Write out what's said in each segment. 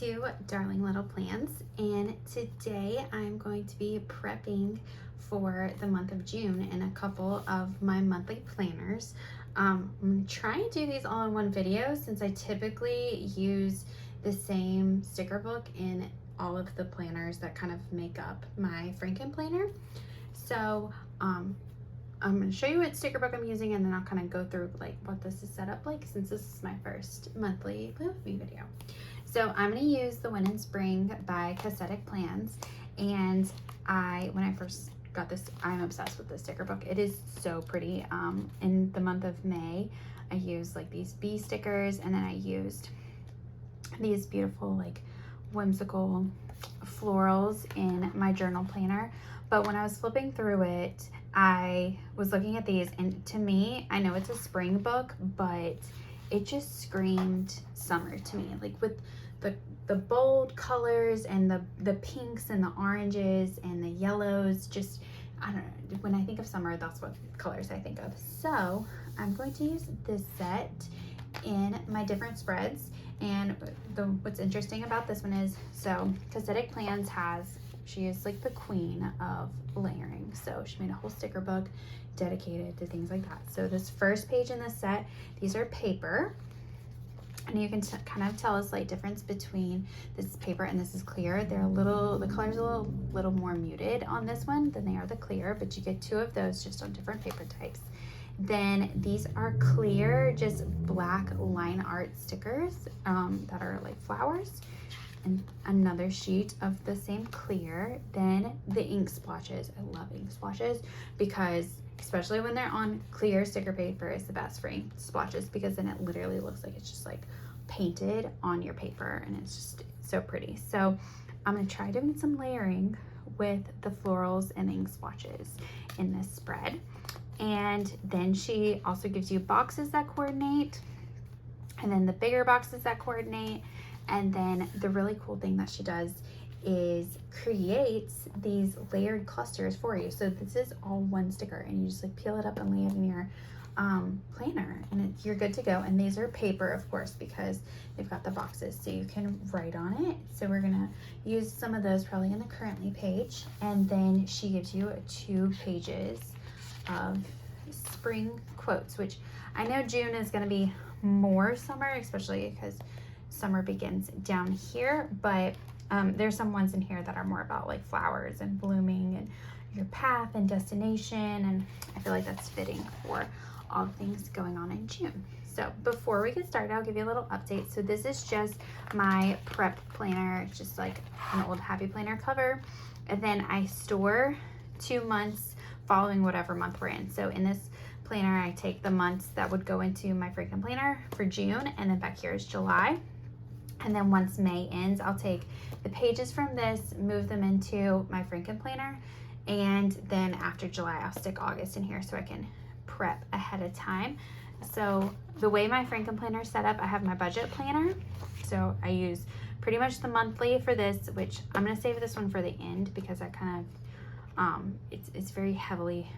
to Darling Little Plans, and today I'm going to be prepping for the month of June in a couple of my monthly planners. I'm going to try and do these all in one video since I typically use the same sticker book in all of the planners that kind of make up my Franken planner. So I'm going to show you what sticker book I'm using, and then I'll kind of go through like what this is set up like since this is my first monthly movie video. So I'm going to use the Win in Spring by Cassthetic plans, and when I first got this, I'm obsessed with this sticker book. It is so pretty. In the month of May, I used like these bee stickers, and then I used these beautiful like whimsical florals in my journal planner. But when I was flipping through it, I was looking at these, and to me, I know it's a spring book, but it just screamed summer to me, like with the bold colors and the pinks and the oranges and the yellows. Just, I don't know, when I think of summer, that's what colors I think of. So I'm going to use this set in my different spreads. And what's interesting about this one is, so Cassthetic Plans she is like the queen of layering. So she made a whole sticker book dedicated to things like that. So this first page in this set, these are paper. And you can kind of tell a slight difference between this paper and this is clear. The colors are a little more muted on this one than they are the clear, but you get two of those just on different paper types. Then these are clear, just black line art stickers that are like flowers. And another sheet of the same clear. Then the ink splotches. I love ink splotches because especially when they're on clear sticker paper is the best for ink splotches, because then it literally looks like it's just like painted on your paper, and it's just so pretty. So I'm gonna try doing some layering with the florals and ink splotches in this spread. And then she also gives you boxes that coordinate, and then the bigger boxes that coordinate. And then the really cool thing that she does is creates these layered clusters for you. So this is all one sticker, and you just like peel it up and lay it in your planner, and you're good to go. And these are paper, of course, because they've got the boxes, so you can write on it. So we're gonna use some of those probably in the currently page. And then she gives you 2 pages of spring quotes, which I know June is gonna be more summer, especially because summer begins down here, but there's some ones in here that are more about like flowers and blooming and your path and destination, and I feel like that's fitting for all things going on in June. So before we get started, I'll give you a little update. So this is just my prep planner. It's just like an old Happy Planner cover, and then I store 2 months following whatever month we're in. So in this planner, I take the months that would go into my Franken planner for June, and then back here is July. And then once May ends, I'll take the pages from this, move them into my Franken planner, and then after July, I'll stick August in here so I can prep ahead of time. So the way my Franken planner is set up, I have my budget planner. So I use pretty much the monthly for this, which I'm gonna save this one for the end because I kind of, it's very heavily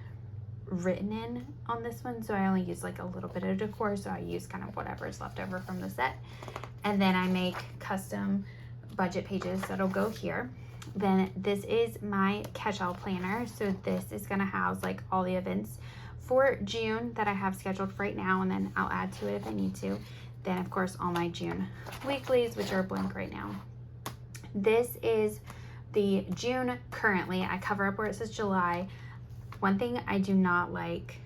written in on this one, so I only use like a little bit of decor, so I use kind of whatever is left over from the set. And then I make custom budget pages that'll go here. Then this is my catch-all planner, so this is gonna house like all the events for June that I have scheduled for right now, and then I'll add to it if I need to. Then of course all my June weeklies, which are blank right now. This is the June currently. I cover up where it says July. One thing I do not like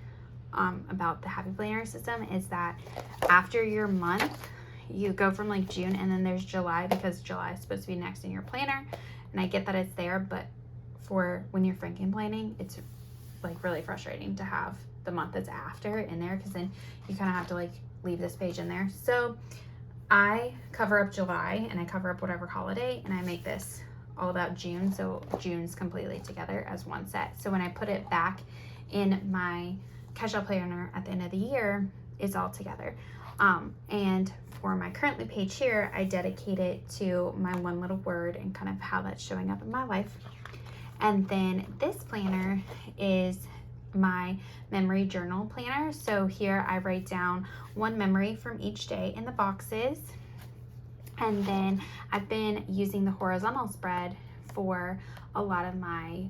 about the Happy Planner system is that after your month, you go from like June, and then there's July, because July is supposed to be next in your planner. And I get that it's there, but for when you're Franken planning, it's like really frustrating to have the month that's after in there, because then you kind of have to like leave this page in there. So I cover up July, and I cover up whatever holiday, and I make this all about June, so June's completely together as one set. So when I put it back in my catch-all planner at the end of the year, it's all together. And for my currently page here, I dedicate it to my one little word and kind of how that's showing up in my life. And then this planner is my memory journal planner. So here I write down one memory from each day in the boxes. And then I've been using the horizontal spread for a lot of my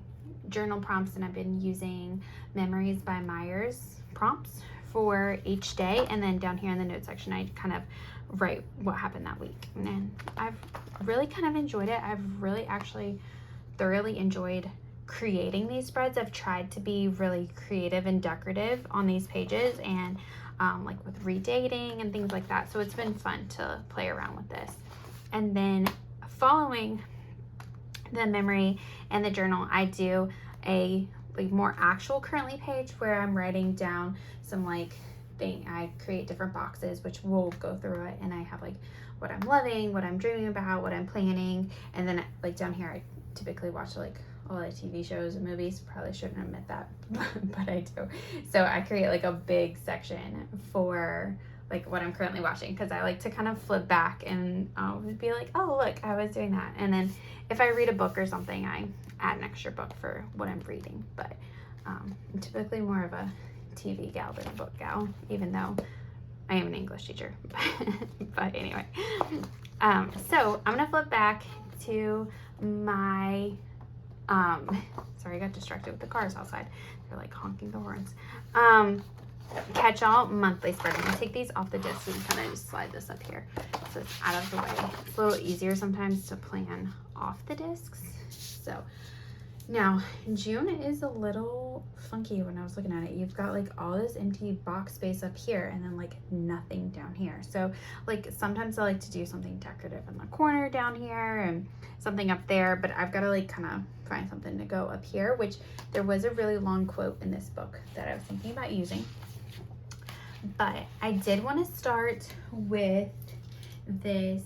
journal prompts, and I've been using Memories by Myers prompts for each day. And then down here in the note section, I kind of write what happened that week. And I've really kind of enjoyed it. I've really actually thoroughly enjoyed creating these spreads. I've tried to be really creative and decorative on these pages, and like with redating and things like that. So it's been fun to play around with this. And then following the memory and the journal, I do a like more actual currently page where I'm writing down some like thing. I create different boxes, which we'll go through it, and I have like what I'm loving, what I'm dreaming about, what I'm planning, and then like down here I typically watch like a lot of TV shows and movies. Probably shouldn't admit that, but I do. So I create like a big section for like what I'm currently watching, because I like to kind of flip back and be like, oh look, I was doing that. And then if I read a book or something, I add an extra book for what I'm reading. But I'm typically more of a TV gal than a book gal, even though I am an English teacher. But anyway, so I'm gonna flip back to my sorry, I got distracted with the cars outside. They're like honking the horns. Catch-all monthly spread. I'm gonna take these off the disc and kind of just slide this up here so it's out of the way. It's a little easier sometimes to plan off the discs. So now June is a little funky when I was looking at it. You've got like all this empty box space up here and then like nothing down here. So like sometimes I like to do something decorative in the corner down here and something up there, but I've got to like kind of find something to go up here, which there was a really long quote in this book that I was thinking about using. But I did want to start with this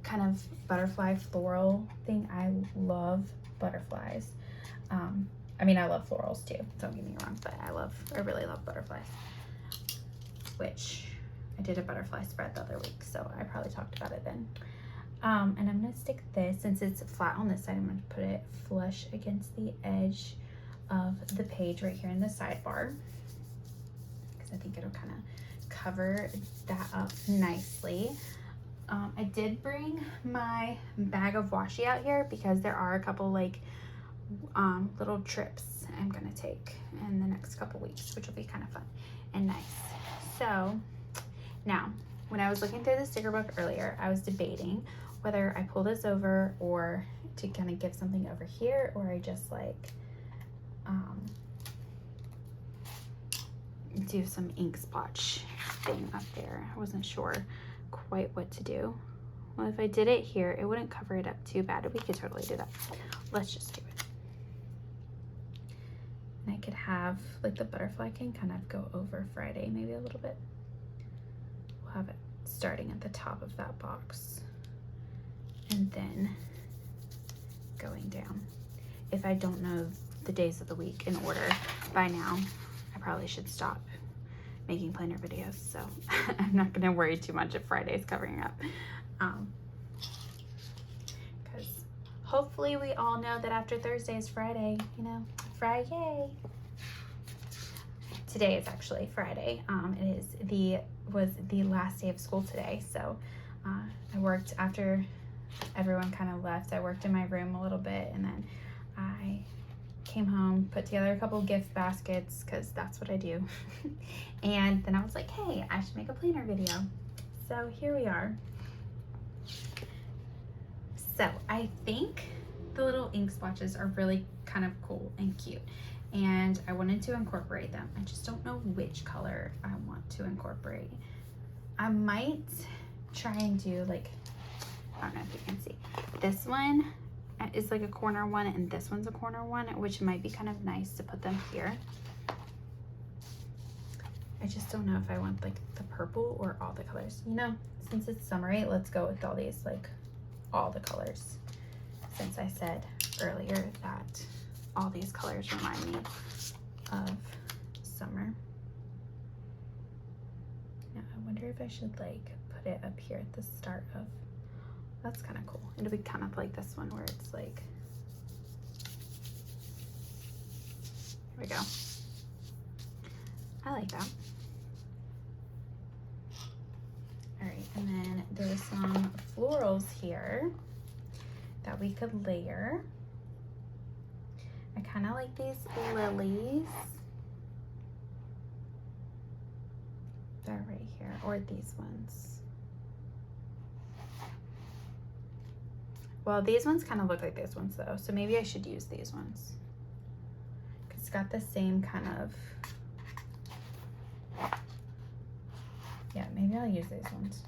kind of butterfly floral thing. I love butterflies. I mean, I love florals too, don't get me wrong, but I really love butterflies, which I did a butterfly spread the other week, so I probably talked about it then. And I'm gonna stick this, since it's flat on this side, I'm gonna put it flush against the edge of the page right here in the sidebar, because I think it'll kind of cover that up nicely. I did bring my bag of washi out here because there are a couple like little trips I'm gonna take in the next couple weeks, which will be kind of fun and nice. So now, when I was looking through the sticker book earlier, I was debating whether I pull this over or to kind of give something over here, or I just like do some ink splotch thing up there. I wasn't sure quite what to do. Well, if I did it here, it wouldn't cover it up too bad. We could totally do that. Let's just do it. And I could have like the butterfly can kind of go over Friday maybe a little bit. We'll have it starting at the top of that box and then going down. If I don't know the days of the week in order by now, I probably should stop making planner videos, so I'm not gonna worry too much if Friday's covering up. Because hopefully we all know that after Thursday is Friday, you know, Friday. Today is actually Friday. It was the last day of school today, so I worked after everyone kind of left. I worked in my room a little bit, and then I came home, put together a couple gift baskets, because that's what I do. And then I was like, hey, I should make a planner video. So here we are. So I think the little ink splotches are really kind of cool and cute, and I wanted to incorporate them. I just don't know which color I want to incorporate. I might try and do like, I don't know if you can see, this one is like a corner one and this one's a corner one, which might be kind of nice to put them here. I just don't know if I want like the purple or all the colors. You know, since it's summery, let's go with all these, like all the colors, since I said earlier that all these colors remind me of summer. Now I wonder if I should like put it up here at the start of, that's kind of cool. It'll be kind of like this one where it's like, here we go. I like that. All right, and then there's some florals here that we could layer. I kind of like these lilies. They're right here, or these ones. Well, these ones kind of look like these ones though, so maybe I should use these ones. It's got the same kind of, yeah, maybe I'll use these ones.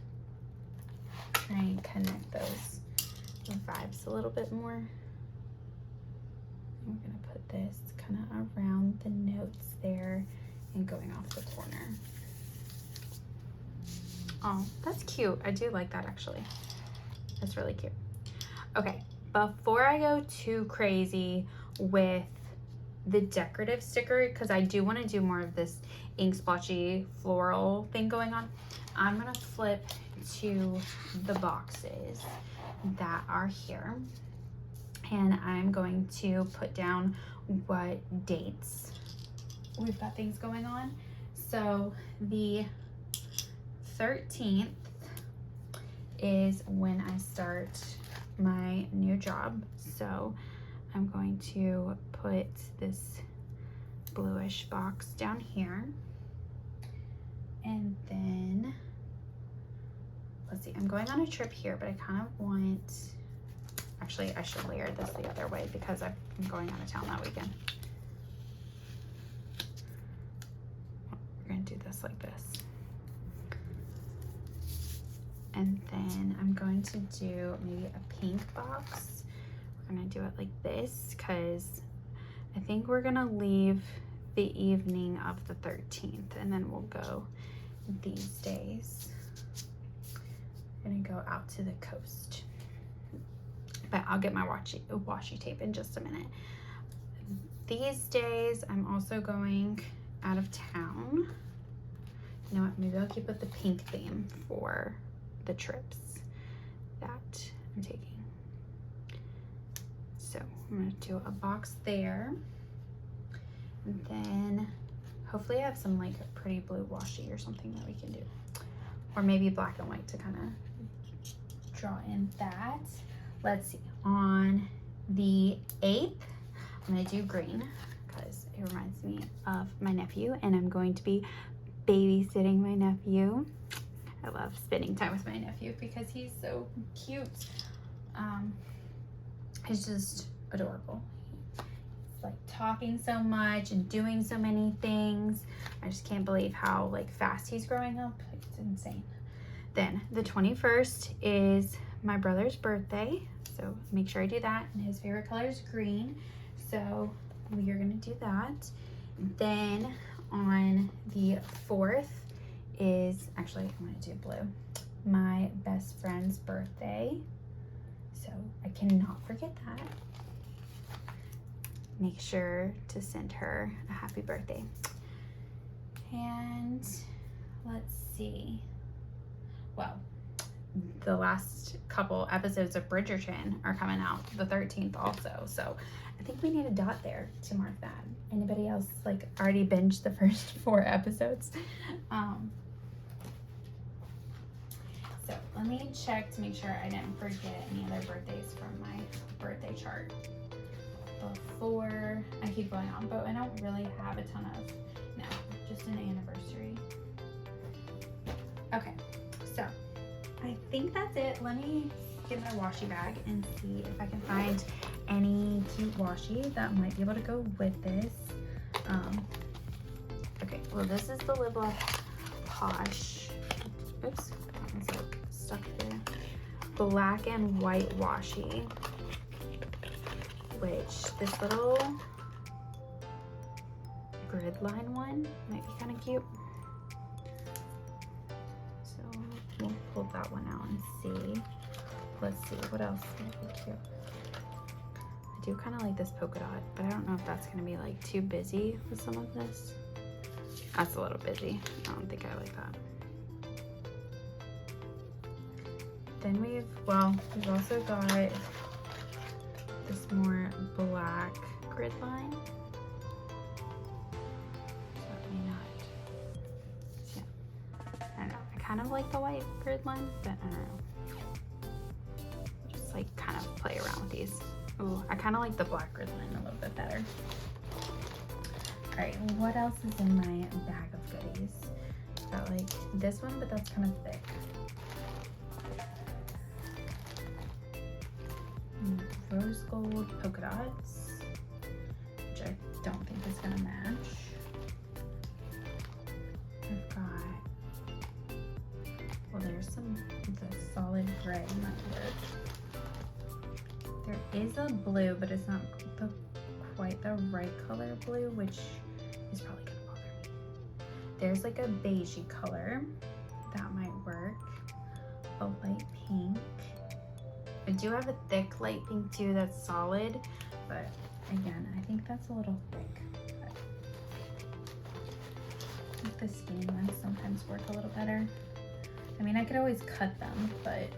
Try and connect those vibes a little bit more. I'm gonna put this kind of around the notes there and going off the corner. Oh, that's cute. I do like that actually. That's really cute. Okay, before I go too crazy with the decorative sticker, because I do want to do more of this ink splotchy floral thing going on, I'm gonna flip to the boxes that are here, and I'm going to put down what dates we've got things going on. So the 13th is when I start my new job, so I'm going to put this bluish box down here, and then let's see, I'm going on a trip here, but I kind of want, actually I should layer this the other way because I'm going out of town that weekend. We're gonna do this like this. And then I'm going to do maybe a pink box. We're gonna do it like this because I think we're gonna leave the evening of the 13th, and then we'll go these days. We're gonna go out to the coast, but I'll get my washi tape in just a minute. These days I'm also going out of town. You know what, maybe I'll keep with the pink theme for the trips that I'm taking. So I'm gonna do a box there, and then hopefully I have some like pretty blue washi or something that we can do, or maybe black and white to kind of draw in that. Let's see, on the 8th I'm gonna do green because it reminds me of my nephew, and I'm going to be babysitting my nephew. I love spending time with my nephew because he's so cute. He's just adorable. He's like talking so much and doing so many things. I just can't believe how like fast he's growing up. It's insane. Then the 21st is my brother's birthday, so make sure I do that. And his favorite color is green, so we are gonna do that. Then on the 4th is, actually I'm gonna do blue, my best friend's birthday, so I cannot forget that. Make sure to send her a happy birthday. And let's see, well, the last couple episodes of Bridgerton are coming out the 13th also, so I think we need a dot there to mark that. Anybody else like already binged the first 4 episodes? So let me check to make sure I didn't forget any other birthdays from my birthday chart before I keep going on, but I don't really have a ton of, no, just an anniversary. Okay, so I think that's it. Let me get my washi bag and see if I can find any cute washi that might be able to go with this. Okay, well this is the Live Love Posh, oops, that one's like stuck there, black and white washi, which this little grid line one might be kind of cute. So we'll pull that one out and see. Let's see, what else might be cute? I do kind of like this polka dot, but I don't know if that's going to be like too busy with some of this. That's a little busy. I don't think I like that. Then we've also got this more black grid line. So let me not, yeah, I don't know, I kind of like the white grid line, but I don't know. Just like kind of play around with these. Ooh, I kind of like the black grid line a little bit better. All right, what else is in my bag of goodies? Got like this one, but that's kind of thick. Rose gold polka dots, which I don't think is gonna match. I've got, well, there's the solid gray might work. There is a blue, but it's not quite the right color blue, which is probably gonna bother me. There's like a beigey color that might work. A light pink. I do have a thick light pink too that's solid, but again, I think that's a little thick. I think the skinny ones sometimes work a little better. I mean, I could always cut them, but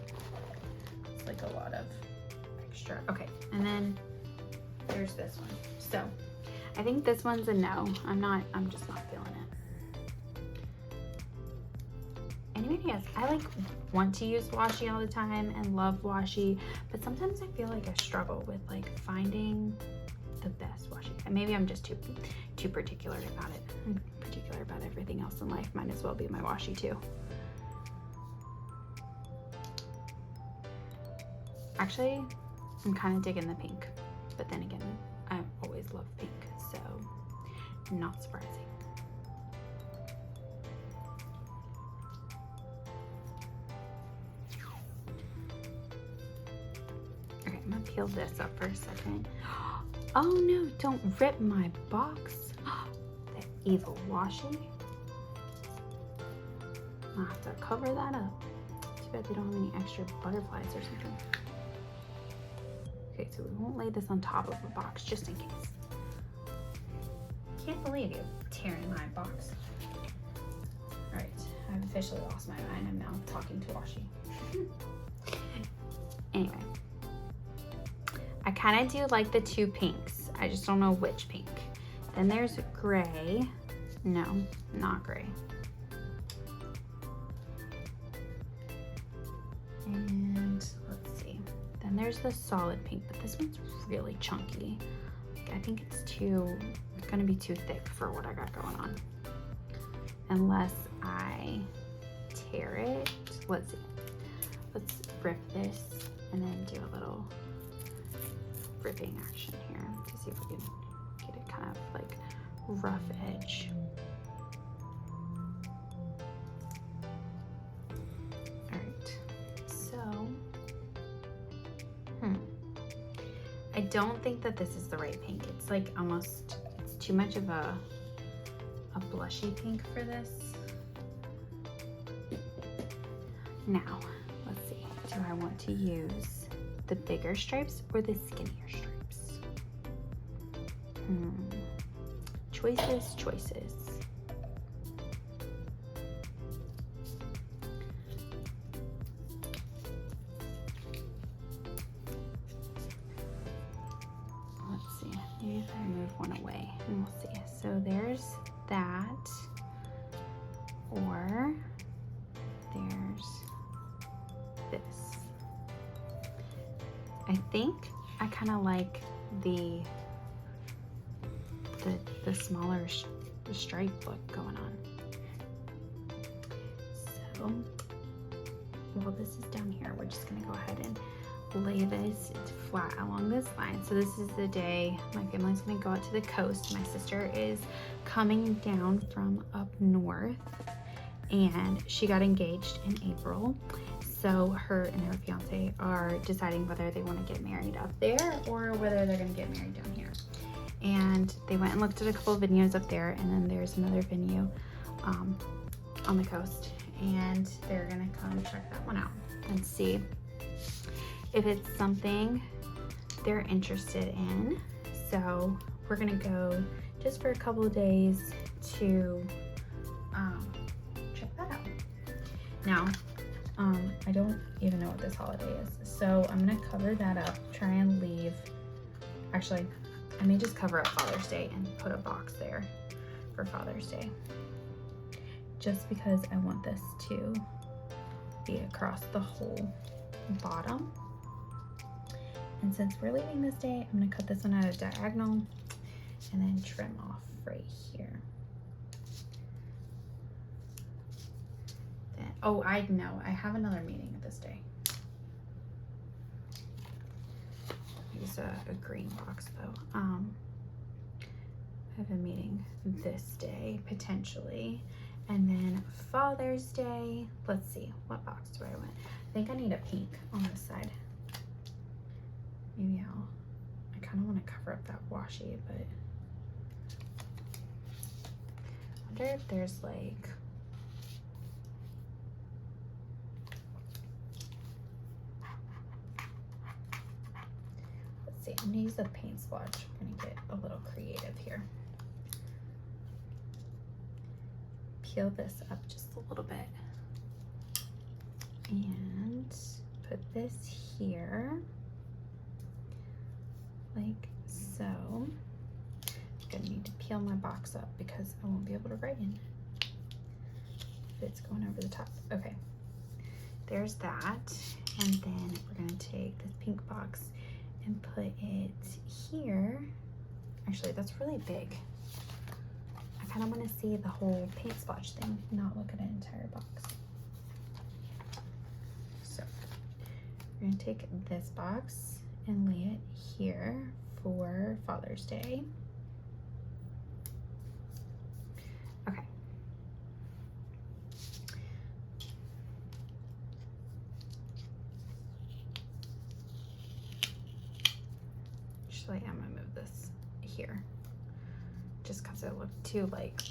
it's like a lot of extra. Okay, and then there's this one. So I think this one's a no. I'm just not feeling it. Any ideas? I like want to use washi all the time and love washi, but sometimes I feel like I struggle with like finding the best washi. And maybe I'm just too particular about it. I'm particular about everything else in life. Might as well be my washi too. Actually, I'm kind of digging the pink, but then again, I always love pink, so not surprising. Okay, I'm gonna peel this up for a second. Oh no, don't rip my box. The evil washi. I'll have to cover that up. Too bad they don't have any extra butterflies or something. Okay, so we won't lay this on top of a box just in case. Can't believe you tearing my box. All right, I've officially lost my mind. I'm now talking to washi. Anyway, I kind of do like the two pinks. I just don't know which pink. Then there's gray. No, not gray. And let's see. Then there's the solid pink, but this one's really chunky. I think it's gonna be too thick for what I got going on. Unless I tear it. Let's see. Let's rip this and then do a little ripping action here to see if we can get it kind of like rough edge. I don't think that this is the right pink. It's like almost, it's too much of a blushy pink for this. Now, let's see. Do I want to use the bigger stripes or the skinnier stripes? Choices. Maybe if I move one away and we'll see. So there's that, or there's this. I think I kind of like the smaller stripe look going on. So while this is down here, we're just gonna go ahead and lay this flat along this line. So this is the day my family's gonna go out to the coast. My sister is coming down from up north and she got engaged in April. So her and her fiance are deciding whether they want to get married up there or whether they're gonna get married down here. And they went and looked at a couple of venues up there, and then there's another venue on the coast, and they're gonna come check that one out and see if it's something they're interested in. So we're gonna go just for a couple of days to check that out. Now, I don't even know what this holiday is, so I'm gonna cover that up, try and leave. Actually, I may just cover up Father's Day and put a box there for Father's Day, just because I want this to be across the whole bottom. And since we're leaving this day, I'm gonna cut this one at a diagonal and then trim off right here. Then, oh, I know, I have another meeting this day. Use a green box though. I have a meeting this day, potentially. And then Father's Day, let's see, what box do I want? I think I need a pink on this side. Maybe I kind of want to cover up that washi, but I wonder if there's like, let's see, I'm gonna use a paint splotch. I'm gonna get a little creative here. Peel this up just a little bit and put this here like so. I'm gonna need to peel my box up because I won't be able to write in it if it's going over the top. Okay, there's that. And then we're gonna take this pink box and put it here. Actually, that's really big. I kind of want to see the whole paint splotch thing, not look at an entire box. So we're gonna take this box and lay it here for Father's Day. Okay. Actually, I'm gonna move this here just because it looked too like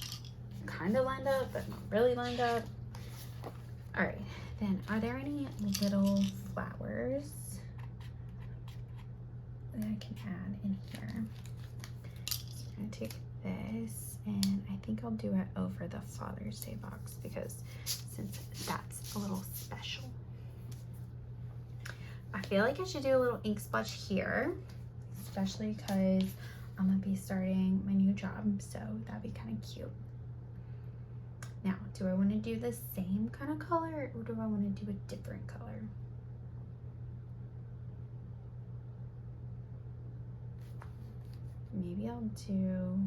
kind of lined up but not really lined up. All right, then are there any little flowers that I can add in here? So I'm gonna take this and I think I'll do it over the Father's Day box because since that's a little special. I feel like I should do a little ink splotch here, especially because I'm gonna be starting my new job, so that'd be kind of cute. Now, do I want to do the same kind of color or do I want to do a different color? Maybe I'll do,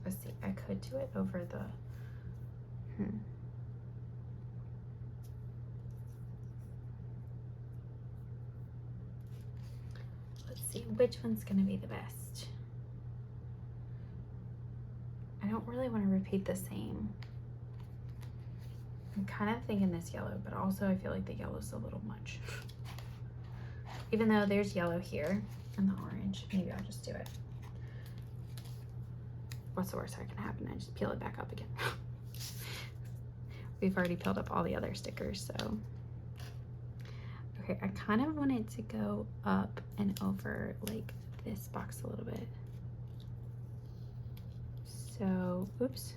let's see, I could do it over the, let's see, which one's gonna be the best? I don't really want to repeat the same. I'm kind of thinking this yellow, but also I feel like the yellow's a little much. Even though there's yellow here and the orange, maybe I'll just do it. What's the worst that can happen? I just peel it back up again. We've already peeled up all the other stickers, so. Okay, I kind of want it to go up and over like this box a little bit. So, oops.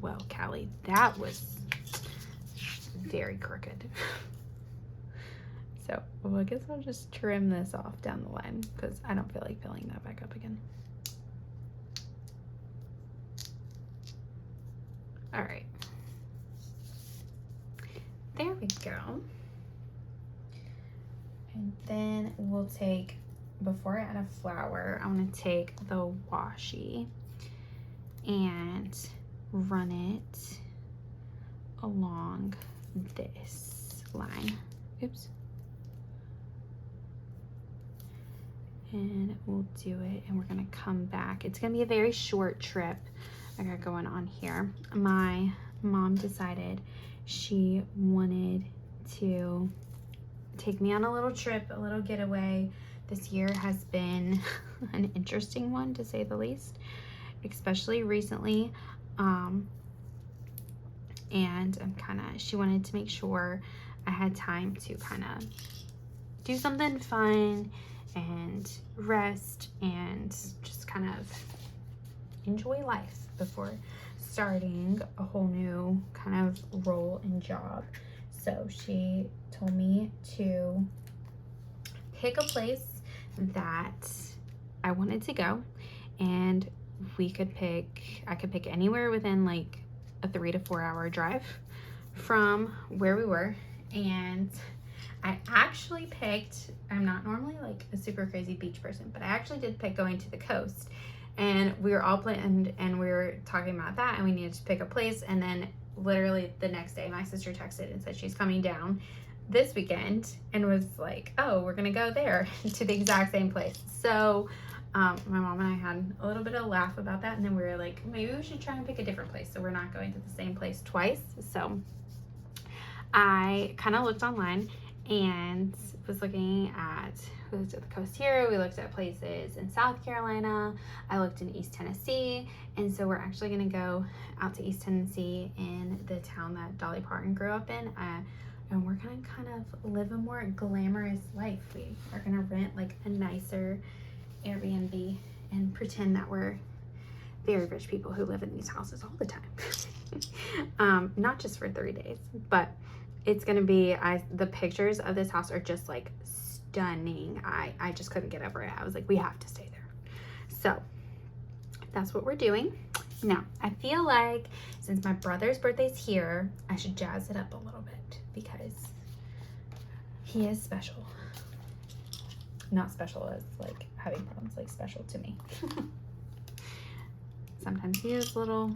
Well, Callie, that was very crooked. So, well, I guess I'll just trim this off down the line because I don't feel like filling that back up again. All right. There we go. And then we'll take, before I add a flower, I'm gonna take the washi and run it along this line. Oops. And we'll do it and we're gonna come back. It's gonna be a very short trip I got going on here. My mom decided she wanted to take me on a little trip, a little getaway. This year has been an interesting one to say the least, especially recently. And she wanted to make sure I had time to kind of do something fun and rest and just kind of enjoy life before starting a whole new kind of role and job. So she told me to pick a place that I wanted to go, and I could pick anywhere within like a 3 to 4 hour drive from where we were. And I actually picked, I'm not normally like a super crazy beach person, but I actually did pick going to the coast. And we were all planned, and we were talking about that, and we needed to pick a place. And then literally the next day, my sister texted and said she's coming down this weekend, and was like, oh, we're gonna go there to the exact same place. So my mom and I had a little bit of a laugh about that, and then we were like, maybe we should try and pick a different place so we're not going to the same place twice. So I kind of looked online and was looking at, we looked at the coast here, we looked at places in South Carolina, I looked in East Tennessee, and so we're actually gonna go out to East Tennessee in the town that Dolly Parton grew up in, and we're gonna kind of live a more glamorous life. We are gonna rent like a nicer Airbnb and pretend that we're very rich people who live in these houses all the time. Not just for 3 days, but it's gonna be, the pictures of this house are just like stunning. I just couldn't get over it. I was like, we have to stay there. So that's what we're doing. Now, I feel like since my brother's birthday's here, I should jazz it up a little bit because he is special. Not special as like having problems, like special to me. Sometimes he is little.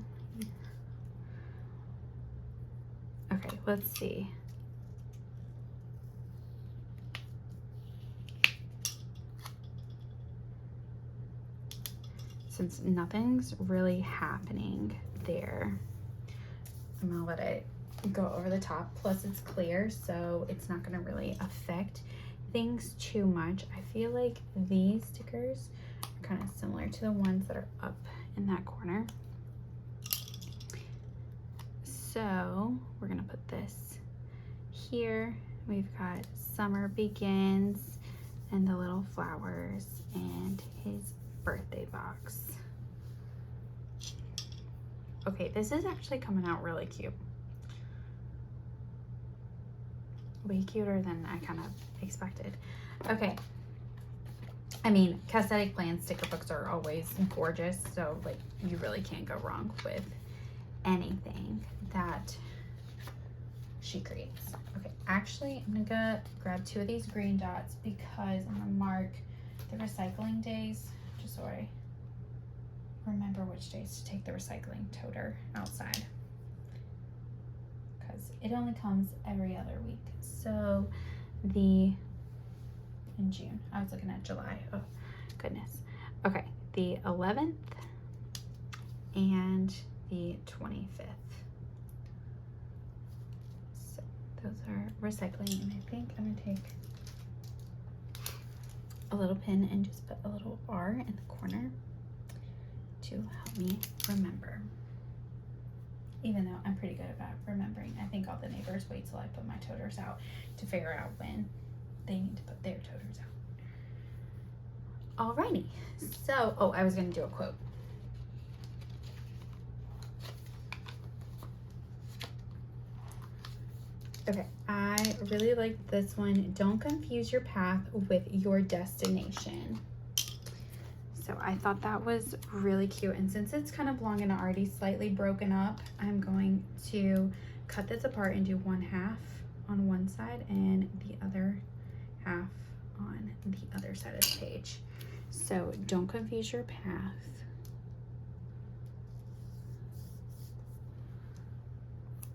Okay, let's see. Since nothing's really happening there, I'm gonna let it go over the top. Plus it's clear, so it's not gonna really affect things too much. I feel like these stickers are kind of similar to the ones that are up in that corner. So we're gonna put this here. We've got summer begins and the little flowers and his birthday box. Okay, this is actually coming out really cute. Way cuter than I kind of expected. Okay. I mean, Cassthetic plan sticker books are always gorgeous, so like you really can't go wrong with anything that she creates. Okay, actually I'm gonna grab 2 of these green dots because I'm gonna mark the recycling days just so I remember which days to take the recycling toter outside, because it only comes every other week. So in June, I was looking at July, oh goodness. Okay, the 11th and the 25th. So those are recycling, and I think I'm gonna take a little pin and just put a little R in the corner to help me remember. Even though I'm pretty good about remembering, I think all the neighbors wait till I put my toters out to figure out when they need to put their toters out. Alrighty, so, oh, I was gonna do a quote. Okay, I really like this one. Don't confuse your path with your destination. So I thought that was really cute. And since it's kind of long and already slightly broken up, I'm going to cut this apart and do 1/2 on one side and the other half on the other side of the page. So don't confuse your path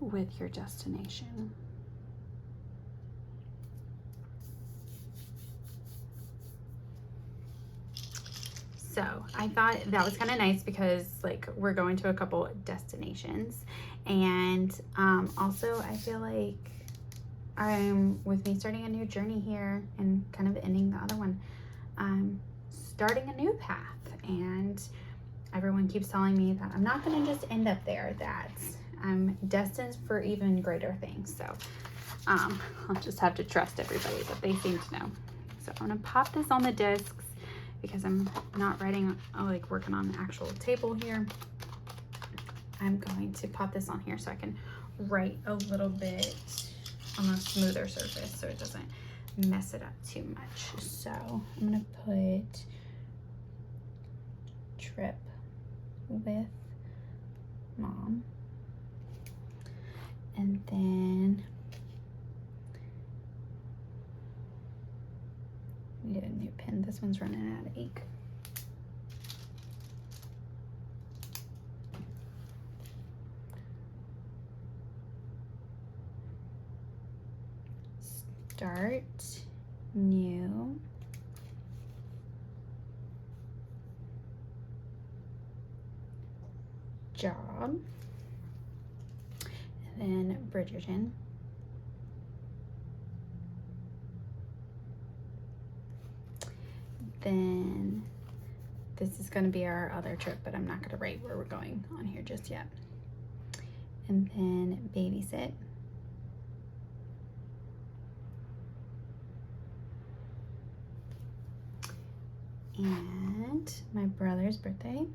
with your destination. So I thought that was kind of nice because like we're going to a couple destinations, and also I feel like with me starting a new journey here and kind of ending the other one, I'm starting a new path, and everyone keeps telling me that I'm not going to just end up there, that I'm destined for even greater things. So I'll just have to trust everybody that they seem to know. So I'm going to pop this on the discs because I'm not writing, like working on the actual table here. I'm going to pop this on here so I can write a little bit on a smoother surface so it doesn't mess it up too much. So I'm gonna put trip with Mom. And then we get a new pen. This one's running out of ink. Start new. Job. And then Bridgerton. Then this is going to be our other trip, but I'm not going to write where we're going on here just yet. And then babysit. And my brother's birthday.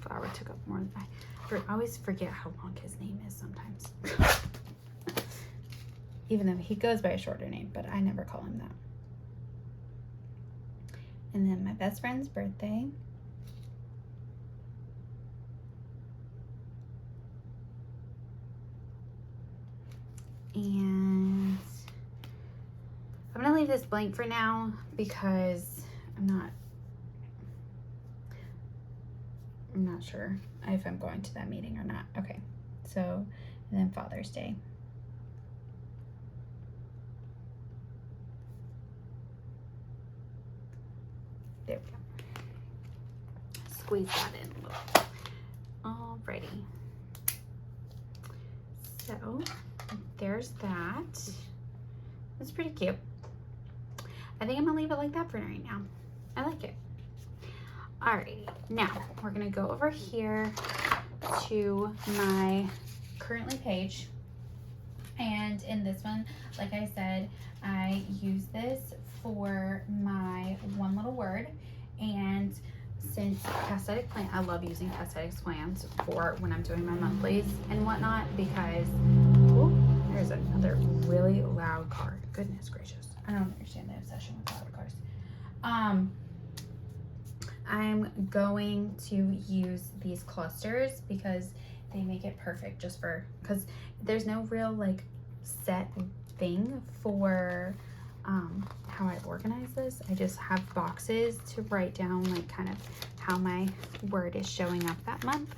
Flower took up more than I always forget how long his name is sometimes. Even though he goes by a shorter name, but I never call him that. And then my best friend's birthday. And I'm gonna leave this blank for now because I'm not sure if I'm going to that meeting or not. Okay, so, and then Father's Day. There we go. Squeeze that in a little. Alrighty. So, there's that. It's pretty cute. I think I'm gonna leave it like that for right now. I like it. Alrighty, now we're gonna go over here to my currently page. And in this one, like I said, I use this for my one little word. And since Cassthetic plan, I love using Cassthetic plans for when I'm doing my monthlies and whatnot because, oh, there's another really loud car. Goodness gracious. I don't understand the obsession with loud cars. I'm going to use these clusters because they make it perfect just for, because there's no real like set thing for how I organize this. I just have boxes to write down like kind of how my word is showing up that month.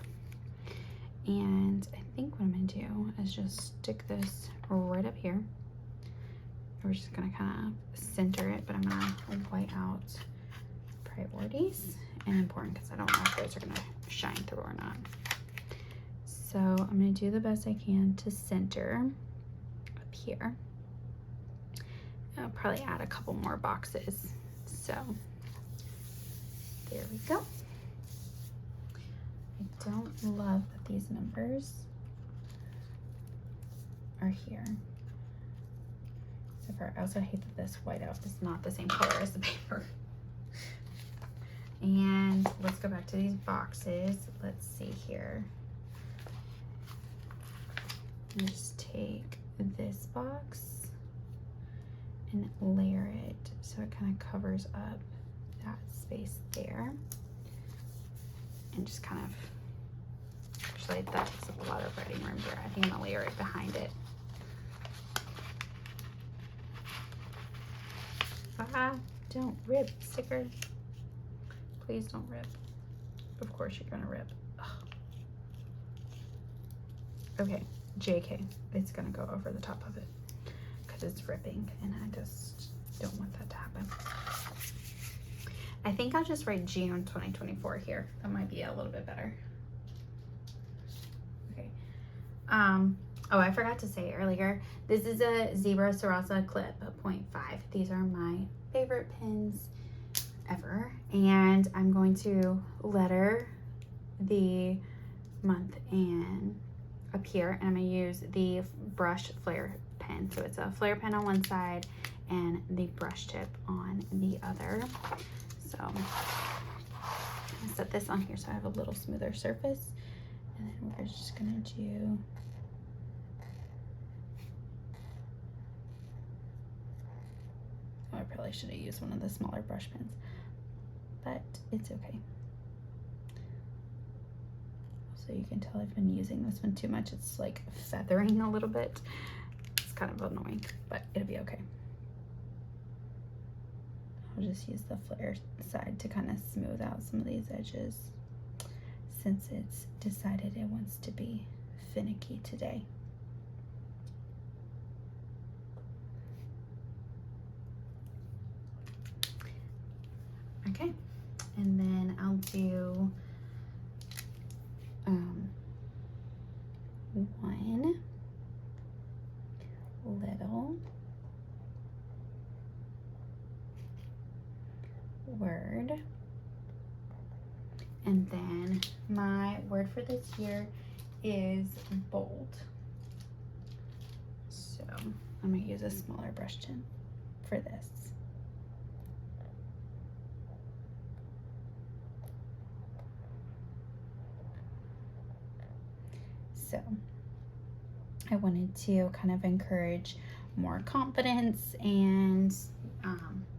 And I think what I'm gonna do is just stick this right up here. We're just gonna kind of center it, but I'm gonna white out priorities and important because I don't know if those are gonna shine through or not. So I'm gonna do the best I can to center up here. I'll probably add a couple more boxes. So there we go. I don't love that these numbers are here. So far, I also hate that this whiteout is not the same color as the paper. And let's go back to these boxes. Let's see here. Just take this box and layer it so it kind of covers up that space there. And just kind of, actually that takes up a lot of writing room here. I think I'm gonna layer it behind it. Don't rip, sticker. Please don't rip. Of course you're gonna rip. Ugh. Okay, JK, it's gonna go over the top of it because it's ripping and I just don't want that to happen. I think I'll just write June 2024 here. That might be a little bit better. Okay. Oh, I forgot to say earlier, this is a Zebra Sarasa Clip 0.5. These are my favorite pens ever. And I'm going to letter the month and up here. And I'm gonna use the brush flare pen. So it's a flare pen on one side and the brush tip on the other. So I'm gonna set this on here so I have a little smoother surface. And then we're just gonna do I probably should have used one of the smaller brush pens, but it's okay. So you can tell I've been using this one too much. It's like feathering a little bit. It's kind of annoying, but it'll be okay. I'll just use the flare side to kind of smooth out some of these edges since it's decided it wants to be finicky today. Okay, and then I'll do one little word, and then my word for this year is bold. So I'm gonna use a smaller brush tin for this. So I wanted to kind of encourage more confidence and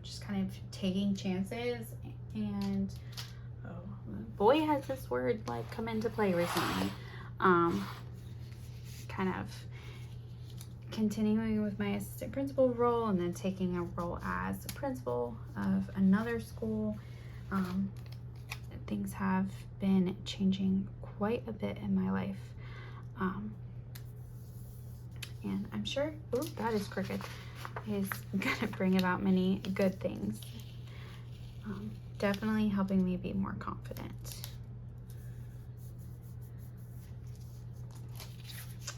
just kind of taking chances. And oh boy, has this word like come into play recently. Kind of continuing with my assistant principal role and then taking a role as a principal of another school. Things have been changing quite a bit in my life. And I'm sure, ooh, that is crooked, is gonna bring about many good things. Definitely helping me be more confident.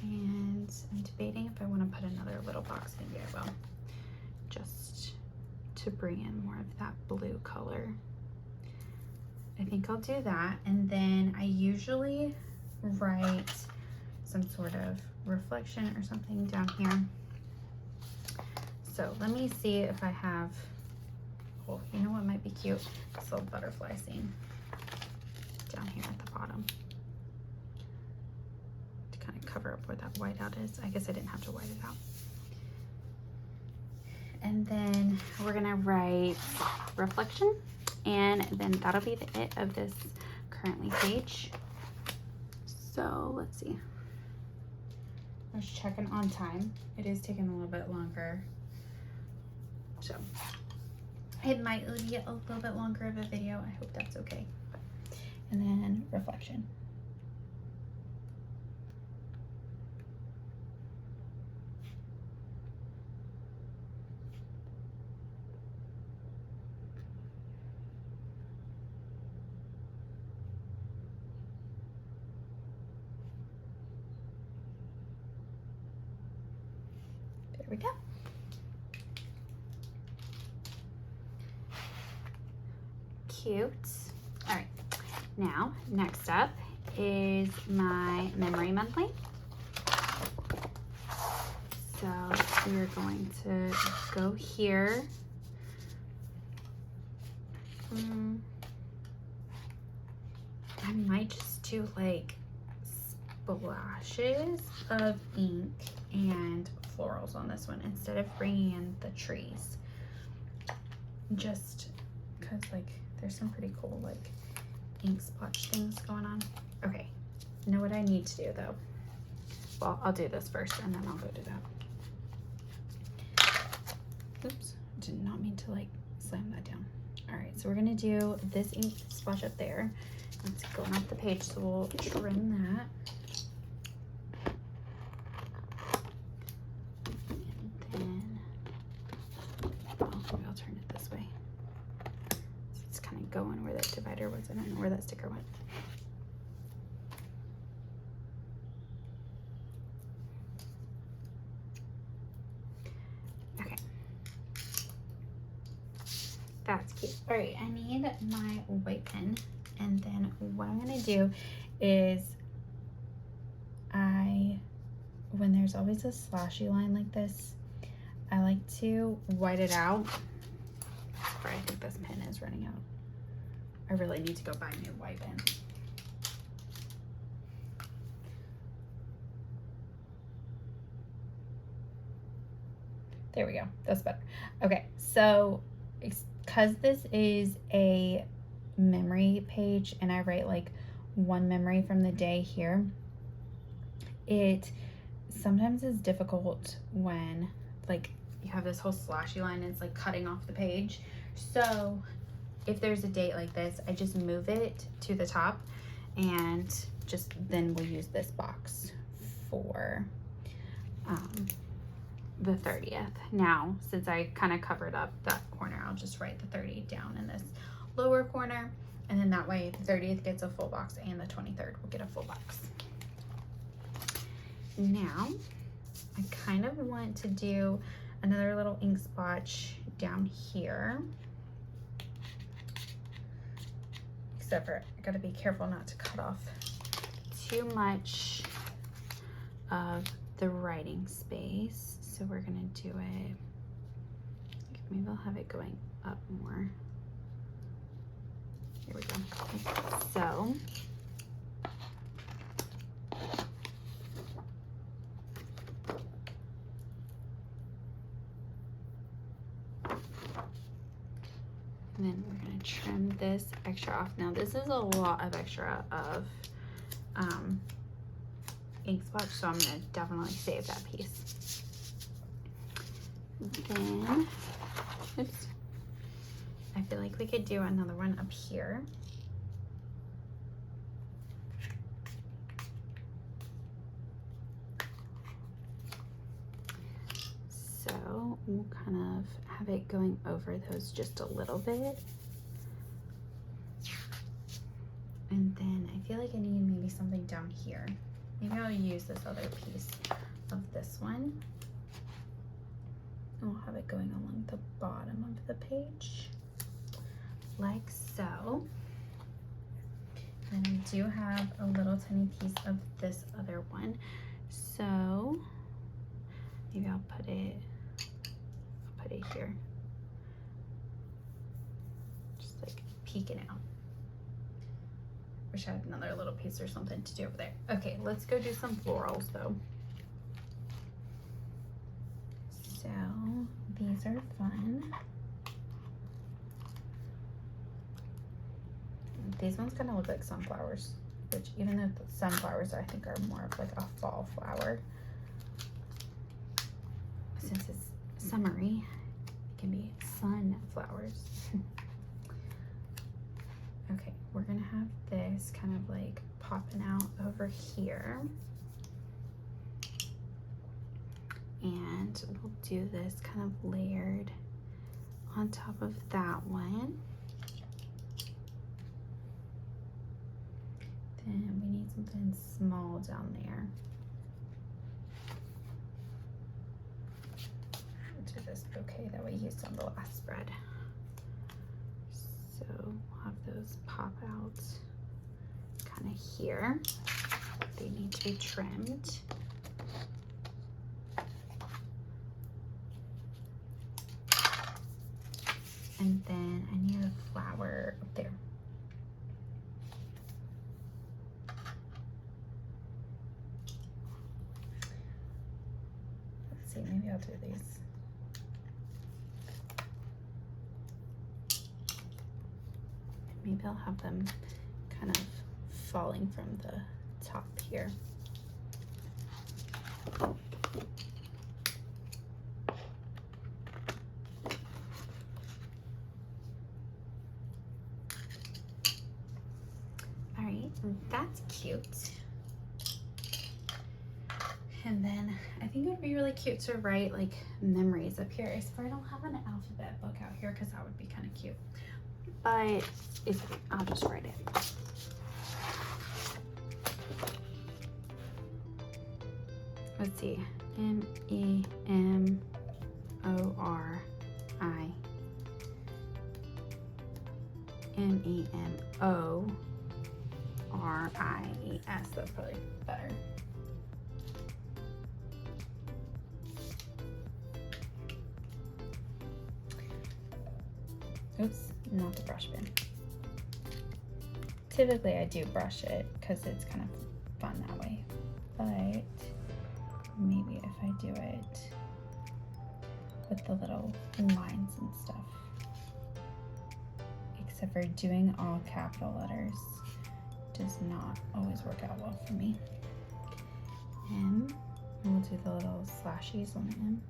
And I'm debating if I want to put another little box. Maybe I will, just to bring in more of that blue color. I think I'll do that. And then I usually write some sort of reflection or something down here. So let me see if I have, oh, you know what might be cute? This little butterfly scene down here at the bottom to kind of cover up where that whiteout is. I guess I didn't have to white it out. And then we're gonna write reflection, and then that'll be the it of this currently page. So let's see. I was checking on time. It is taking a little bit longer. So it might be a little bit longer of a video. I hope that's okay. And then reflection. There we go. Cute. All right, now next up is my memory monthly. So we're going to go here. I might just do like splashes of ink and florals on this one instead of bringing in the trees, just because like there's some pretty cool like ink splotch things going on. Okay, know what I need to do though? Well, I'll do this first and then I'll go do that. Oops, did not mean to like slam that down. All right, so we're gonna do this ink splash up there. It's going off the page, so we'll trim that. Maybe I'll turn it this way. So it's kind of going where that divider was. I don't know where that sticker went. Okay. That's cute. All right, I need my white pen. And then what I'm gonna do is when there's always a slashy line like this, I like to white it out. Sorry, I think this pen is running out. I really need to go buy new white pens. There we go. That's better. Okay, so because this is a memory page and I write like one memory from the day here, it sometimes is difficult when like you have this whole slashy line and it's like cutting off the page. So if there's a date like this, I just move it to the top and just then we'll use this box for the 30th. Now, since I kind of covered up that corner, I'll just write the 30th down in this lower corner, and then that way the 30th gets a full box and the 23rd will get a full box. Now, I kind of want to do another little ink splotch down here. Except for, I gotta be careful not to cut off too much of the writing space. So we're gonna do it, maybe I'll have it going up more. Here we go, like so. And then we're gonna trim this extra off. Now this is a lot of extra of ink splotch, so I'm gonna definitely save that piece. Then, oops, I feel like we could do another one up here. So we'll kind of have it going over those just a little bit. And then I feel like I need maybe something down here. Maybe I'll use this other piece of this one. I'll have it going along the bottom of the page, like so. And I do have a little tiny piece of this other one. So maybe I'll put it here. Just like peeking out. Wish I had another little piece or something to do over there. Okay, let's go do some florals though. So these are fun. These ones kind of look like sunflowers, which even though the sunflowers I think are more of like a fall flower, since it's summery, it can be sunflowers. Okay, we're gonna have this kind of like popping out over here. And we'll do this kind of layered on top of that one. Then we need something small down there. We'll do this bouquet that we used on the last spread. So we'll have those pop out kind of here. They need to be trimmed. And then I need a flower up there. Let's see, maybe I'll do these. Maybe I'll have them kind of falling from the top here. That's cute. And then I think it would be really cute to write like memories up here. I swear I don't have an alphabet book out here because that would be kind of cute. But I'll just write it. Let's see. MEMORI. MEMORIES. That's probably better. Oops, not the brush pen. typically I do brush it because it's kind of fun that way, but maybe if I do it with the little lines and stuff, except for doing all capital letters does not always work out well for me. And we'll do the little slashies on the M.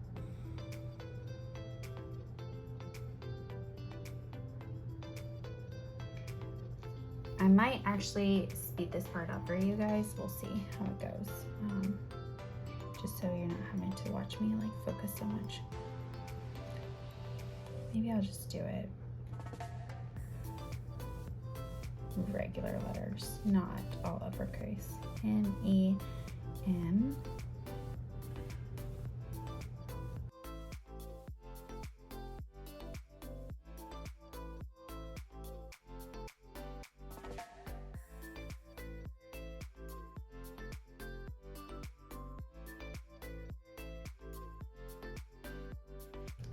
I might actually speed this part up for you guys. We'll see how it goes. Just so you're not having to watch me like focus so much. Maybe I'll just do it regular letters, not all uppercase. N-E-M.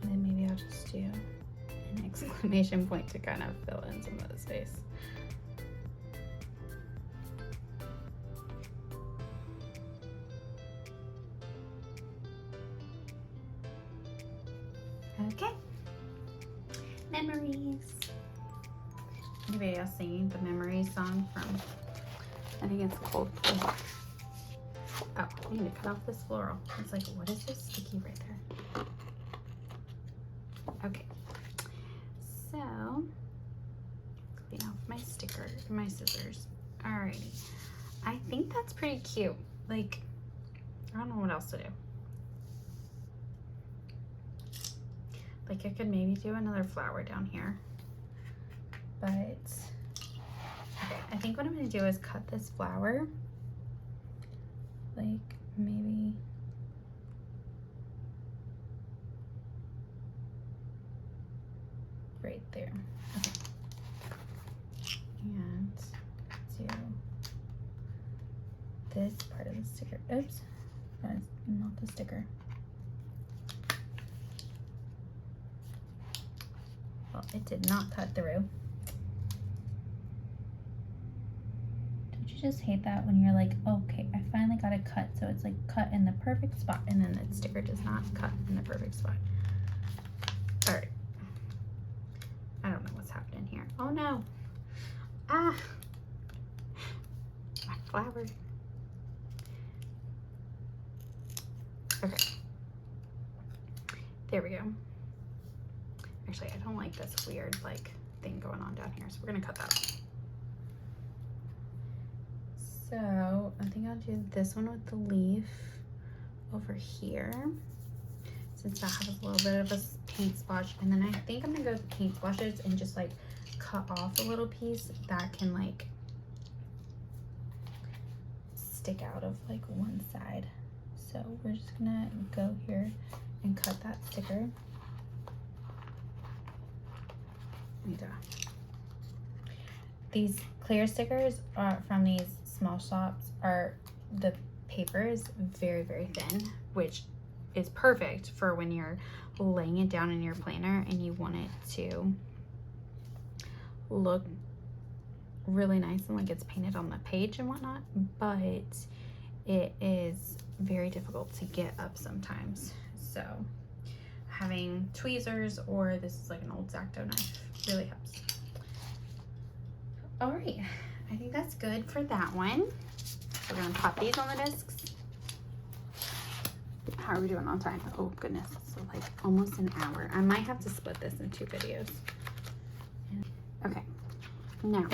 And then maybe I'll just do an exclamation point to kind of fill in some of the space. Okay. Memories. Anybody else singing the Memories song from, I think it's Coldplay. Oh, I need to cut off this floral. It's like, what is this sticky right there? Okay. So, clean off my sticker, my scissors. Alrighty. I think that's pretty cute. Like, I don't know what else to do. Like I could maybe do another flower down here, but okay, I think what I'm gonna do is cut this flower, like maybe right there. Okay. And do this part of the sticker. Oops, that's not the sticker. It did not cut through. Don't you just hate that when you're like, okay, I finally got it cut, so it's like cut in the perfect spot, and then the sticker does not cut in the perfect spot. All right. I don't know what's happening here. Oh no. Ah. My flower. Okay. There we go. Actually, I don't like this weird like thing going on down here, so we're gonna cut that. So I think I'll do this one with the leaf over here, since that has a little bit of a paint splotch. And then I think I'm gonna go with paint splotches and just like cut off a little piece that can like stick out of like one side. So we're just gonna go here and cut that sticker. These clear stickers are from these small shops. The paper is very, very thin, which is perfect for when you're laying it down in your planner and you want it to look really nice and like it's painted on the page and whatnot, but it is very difficult to get up sometimes. So having tweezers, or this is like an old X-Acto knife, really helps. All right, I think that's good for that one. We're gonna pop these on the discs. How are we doing on time? Oh goodness, so like almost an hour. I might have to split this in 2 videos. Okay, now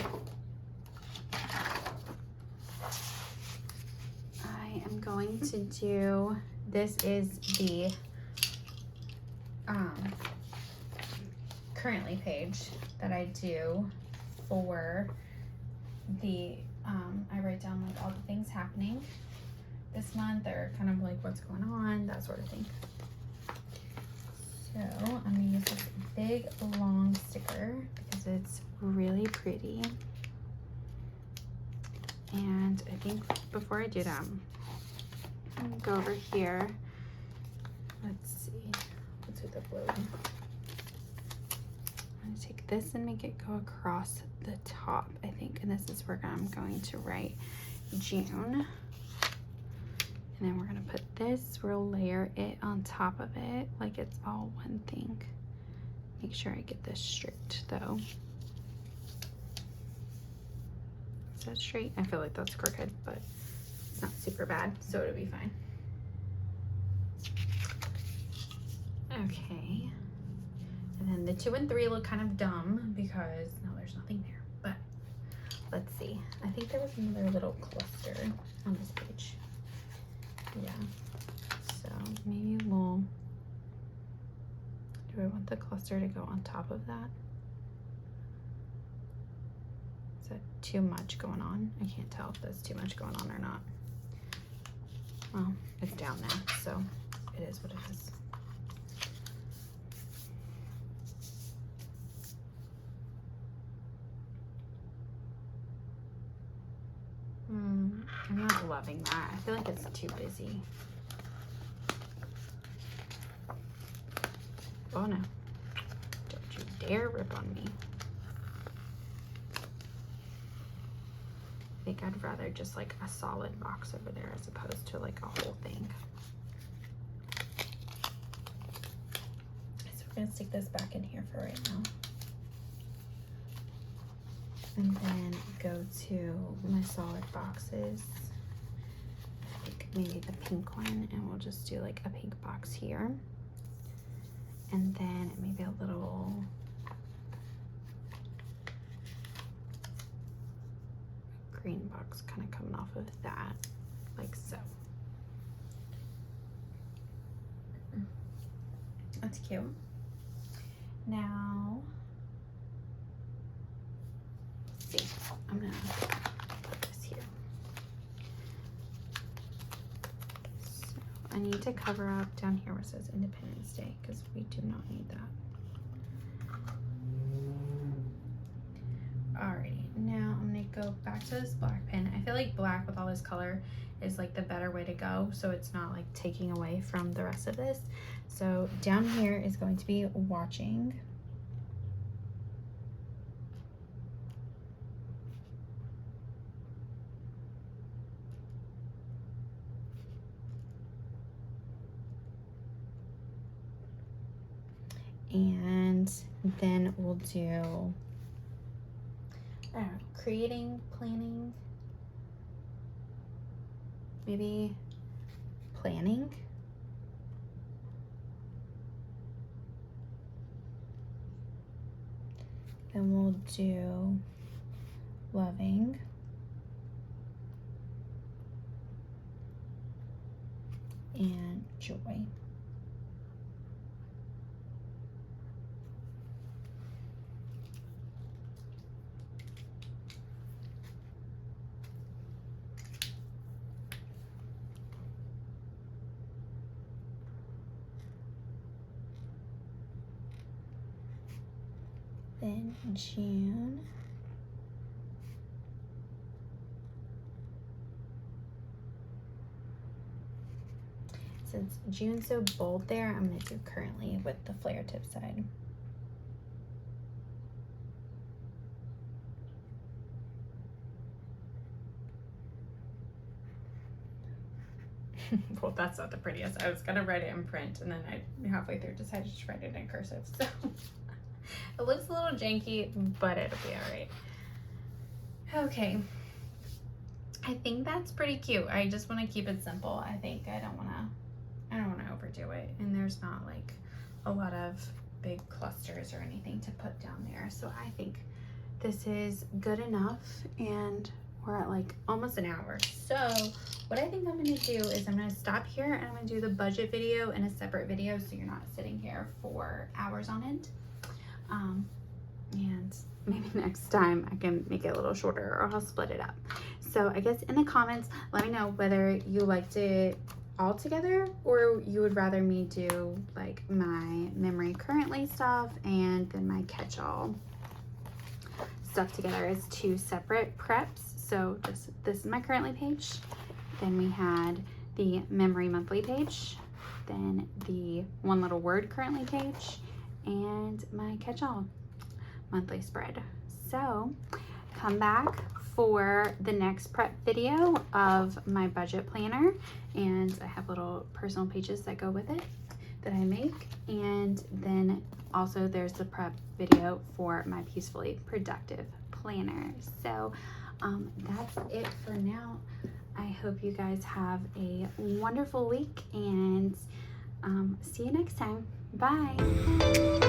I am going to do, this is the currently page that I do for the I write down like all the things happening this month, or kind of like what's going on, that sort of thing. So I'm gonna use this big long sticker because it's really pretty. And I think before I do that, I'm gonna go over here. Let's see, let's do the blue. I'm going to take this and make it go across the top, I think. And this is where I'm going to write June. And then we're going to put this, we'll layer it on top of it like it's all one thing. Make sure I get this straight though. Is that straight? I feel like that's crooked, but it's not super bad, so it'll be fine. Okay. And then the 2 and 3 look kind of dumb because no, there's nothing there. But let's see. I think there was another little cluster on this page. Yeah, so maybe we'll, do I want the cluster to go on top of that? Is that too much going on? I can't tell if that's too much going on or not. Well, it's down there, so it is what it is. I'm not loving that. I feel like it's too busy. Oh no. Don't you dare rip on me. I think I'd rather just like a solid box over there as opposed to like a whole thing. So we're gonna stick this back in here for right now. And then go to my solid boxes. I think maybe the pink one, and we'll just do like a pink box here. And then maybe a little green box kind of coming off of that, like so. That's cute. Now, let's see, I'm gonna put this here. So I need to cover up down here where it says Independence Day because we do not need that. Alrighty, now I'm gonna go back to this black pen. I feel like black with all this color is like the better way to go, so it's not like taking away from the rest of this. So down here is going to be watching. And then we'll do, I don't know, creating, planning, maybe planning. Then we'll do loving. And joy. Then June. Since June's so bold there, I'm going to do currently with the flare tip side. Well, that's not the prettiest. I was going to write it in print, and then I halfway through decided to write it in cursive. So it looks a little janky, but it'll be all right. Okay. I think that's pretty cute. I just want to keep it simple. I think I don't want to overdo it, and there's not like a lot of big clusters or anything to put down there, so I think this is good enough, and we're at like almost an hour. So what I think I'm going to do is I'm going to stop here, and I'm going to do the budget video in a separate video so you're not sitting here for hours on end, and maybe next time I can make it a little shorter, or I'll split it up. So I guess in the comments, let me know whether you liked it all together, or you would rather me do like my memory currently stuff and then my catch-all stuff together as two separate preps. So this is my currently page, then we had the memory monthly page, then the one little word currently page, and my catch-all. monthly spread. So come back for the next prep video of my budget planner, and I have little personal pages that go with it that I make, and then also there's the prep video for my Peacefully Productive planner. So that's it for now. I hope you guys have a wonderful week, and see you next time. Bye.